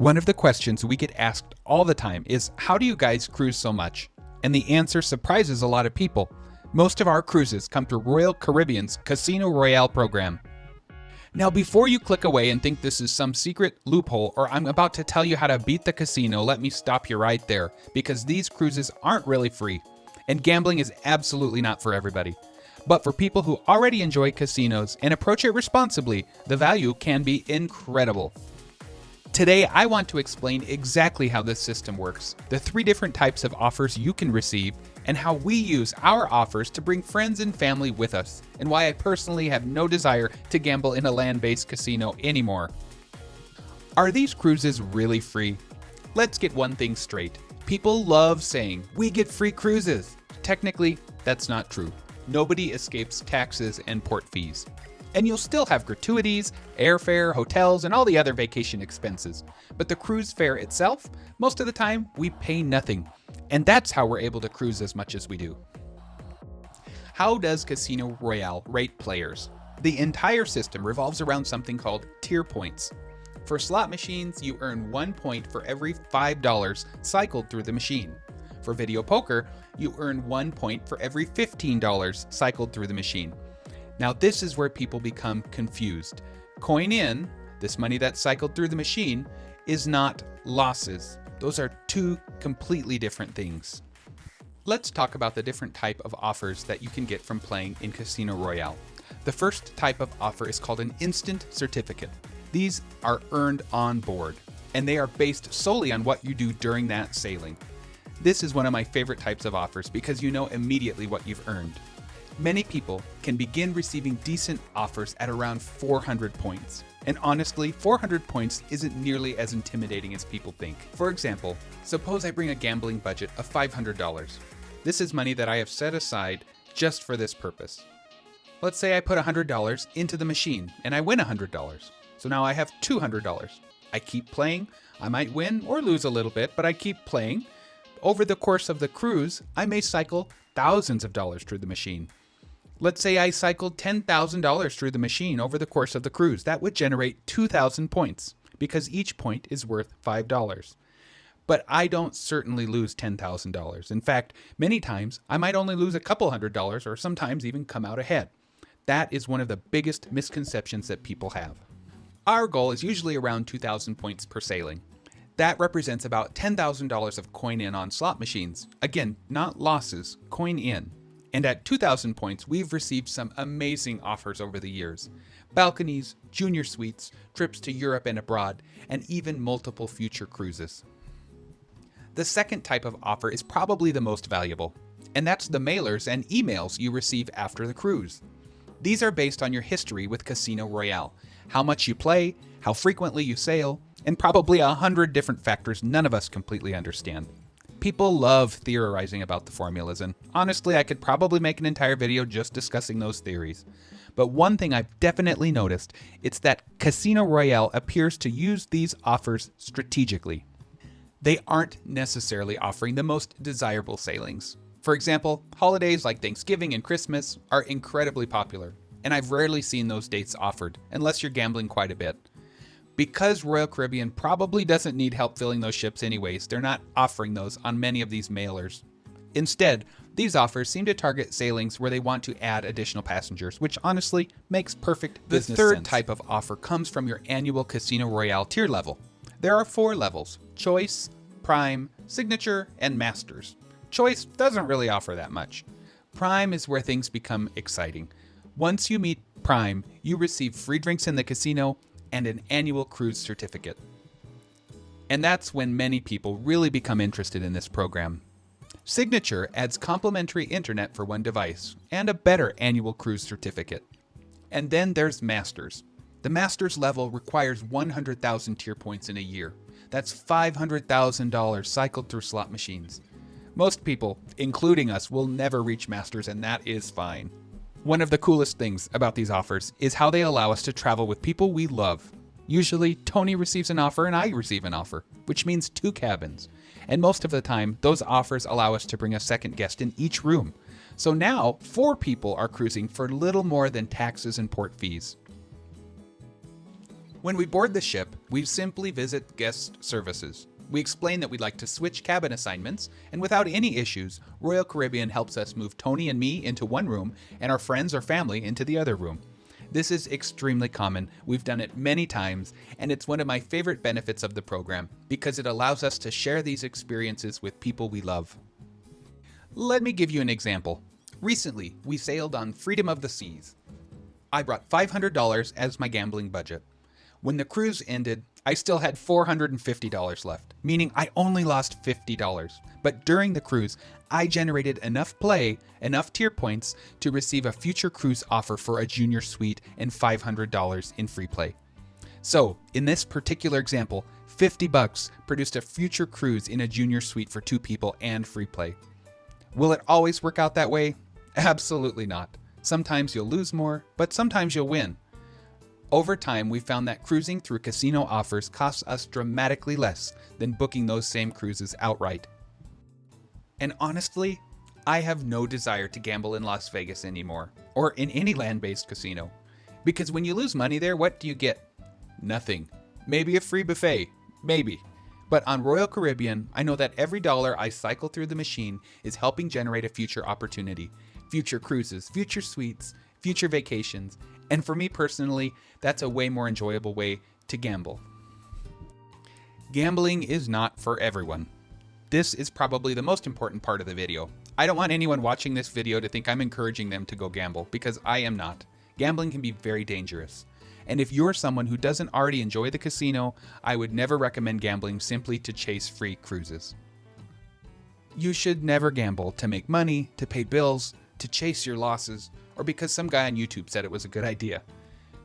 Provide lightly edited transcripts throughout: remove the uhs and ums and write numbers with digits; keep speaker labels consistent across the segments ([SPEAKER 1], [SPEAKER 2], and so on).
[SPEAKER 1] One of the questions we get asked all the time is, how do you guys cruise so much? And the answer surprises a lot of people. Most of our cruises come through Royal Caribbean's Casino Royale program. Now, before you click away and think this is some secret loophole or I'm about to tell you how to beat the casino, let me stop you right there, because these cruises aren't really free, and gambling is absolutely not for everybody. But for people who already enjoy casinos and approach it responsibly, the value can be incredible. Today, I want to explain exactly how this system works, the 3 different types of offers you can receive, and how we use our offers to bring friends and family with us, and why I personally have no desire to gamble in a land-based casino anymore. Are these cruises really free? Let's get one thing straight. People love saying, "We get free cruises." Technically, that's not true. Nobody escapes taxes and port fees. And you'll still have gratuities, airfare, hotels, and all the other vacation expenses. But the cruise fare itself, most of the time, we pay nothing. And that's how we're able to cruise as much as we do. How does Casino Royale rate players? The entire system revolves around something called tier points. For slot machines, you earn 1 point for every $5 cycled through the machine. For video poker, you earn 1 point for every $15 cycled through the machine. Now, this is where people become confused. Coin in, this money that's cycled through the machine, is not losses. Those are 2 completely different things. Let's talk about the different type of offers that you can get from playing in Casino Royale. The first type of offer is called an instant certificate. These are earned on board, and they are based solely on what you do during that sailing. This is one of my favorite types of offers because you know immediately what you've earned. Many people can begin receiving decent offers at around 400 points. And honestly, 400 points isn't nearly as intimidating as people think. For example, suppose I bring a gambling budget of $500. This is money that I have set aside just for this purpose. Let's say I put $100 into the machine and I win $100. So now I have $200. I keep playing. I might win or lose a little bit, but I keep playing. Over the course of the cruise, I may cycle thousands of dollars through the machine. Let's say I cycled $10,000 through the machine over the course of the cruise. That would generate 2,000 points because each point is worth $5. But I don't certainly lose $10,000. In fact, many times I might only lose a couple $100 or sometimes even come out ahead. That is one of the biggest misconceptions that people have. Our goal is usually around 2,000 points per sailing. That represents about $10,000 of coin in on slot machines. Again, not losses, coin in. And at 2,000 points, we've received some amazing offers over the years. Balconies, junior suites, trips to Europe and abroad, and even multiple future cruises. The second type of offer is probably the most valuable, and that's the mailers and emails you receive after the cruise. These are based on your history with Casino Royale, how much you play, how frequently you sail, and probably 100 different factors none of us completely understand. People love theorizing about the formulas, and honestly, I could probably make an entire video just discussing those theories. But one thing I've definitely noticed, it's that Casino Royale appears to use these offers strategically. They aren't necessarily offering the most desirable sailings. For example, holidays like Thanksgiving and Christmas are incredibly popular, and I've rarely seen those dates offered, unless you're gambling quite a bit. Because Royal Caribbean probably doesn't need help filling those ships anyways, they're not offering those on many of these mailers. Instead, these offers seem to target sailings where they want to add additional passengers, which honestly makes perfect business sense. The third type of offer comes from your annual Casino Royale tier level. There are 4 levels: Choice, Prime, Signature, and Masters. Choice doesn't really offer that much. Prime is where things become exciting. Once you meet Prime, you receive free drinks in the casino and an annual cruise certificate. And that's when many people really become interested in this program. Signature adds complimentary internet for 1 device and a better annual cruise certificate. And then there's Masters. The Masters level requires 100,000 tier points in a year. That's $500,000 cycled through slot machines. Most people, including us, will never reach Masters, and that is fine. One of the coolest things about these offers is how they allow us to travel with people we love. Usually, Tony receives an offer and I receive an offer, which means 2 cabins. And most of the time, those offers allow us to bring a second guest in each room. So now, 4 people are cruising for little more than taxes and port fees. When we board the ship, we simply visit guest services. We explain that we'd like to switch cabin assignments, and without any issues, Royal Caribbean helps us move Tony and me into one room and our friends or family into the other room. This is extremely common, we've done it many times, and it's one of my favorite benefits of the program because it allows us to share these experiences with people we love. Let me give you an example. Recently, we sailed on Freedom of the Seas. I brought $500 as my gambling budget. When the cruise ended, I still had $450 left, meaning I only lost $50. But during the cruise, I generated enough play, enough tier points to receive a future cruise offer for a junior suite and $500 in free play. So, in this particular example, $50 produced a future cruise in a junior suite for 2 people and free play. Will it always work out that way? Absolutely not. Sometimes you'll lose more, but sometimes you'll win. Over time, we found that cruising through casino offers costs us dramatically less than booking those same cruises outright. And honestly, I have no desire to gamble in Las Vegas anymore, or in any land-based casino. Because when you lose money there, what do you get? Nothing. Maybe a free buffet. Maybe. But on Royal Caribbean, I know that every dollar I cycle through the machine is helping generate a future opportunity. Future cruises, future suites, future vacations, and for me personally, that's a way more enjoyable way to gamble. Gambling is not for everyone. This is probably the most important part of the video. I don't want anyone watching this video to think I'm encouraging them to go gamble, because I am not. Gambling can be very dangerous. And if you're someone who doesn't already enjoy the casino, I would never recommend gambling simply to chase free cruises. You should never gamble to make money, to pay bills, to chase your losses, or because some guy on YouTube said it was a good idea.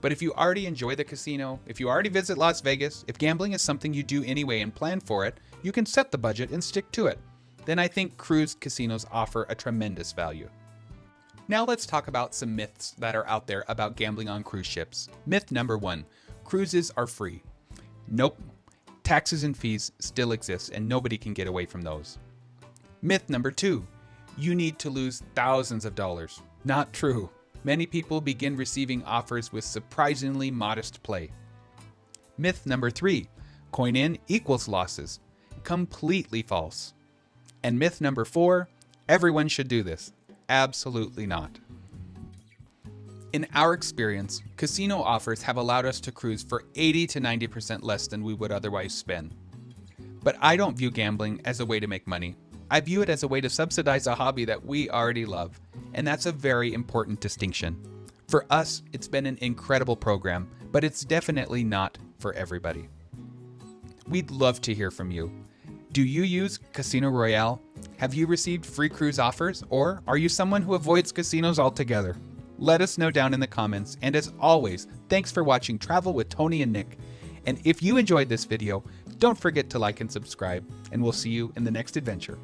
[SPEAKER 1] But if you already enjoy the casino, if you already visit Las Vegas, if gambling is something you do anyway and plan for it, you can set the budget and stick to it. Then I think cruise casinos offer a tremendous value. Now let's talk about some myths that are out there about gambling on cruise ships. Myth number 1, cruises are free. Nope. Taxes and fees still exist and nobody can get away from those. Myth number 2, you need to lose thousands of dollars. Not true. Many people begin receiving offers with surprisingly modest play. Myth number 3, coin in equals losses. Completely false. And myth number 4, everyone should do this. Absolutely not. In our experience, casino offers have allowed us to cruise for 80 to 90% less than we would otherwise spend. But I don't view gambling as a way to make money. I view it as a way to subsidize a hobby that we already love, and that's a very important distinction. For us, it's been an incredible program, but it's definitely not for everybody. We'd love to hear from you. Do you use Casino Royale? Have you received free cruise offers, or are you someone who avoids casinos altogether? Let us know down in the comments, and as always, thanks for watching Travel with Tony and Nick. And if you enjoyed this video, don't forget to like and subscribe, and we'll see you in the next adventure.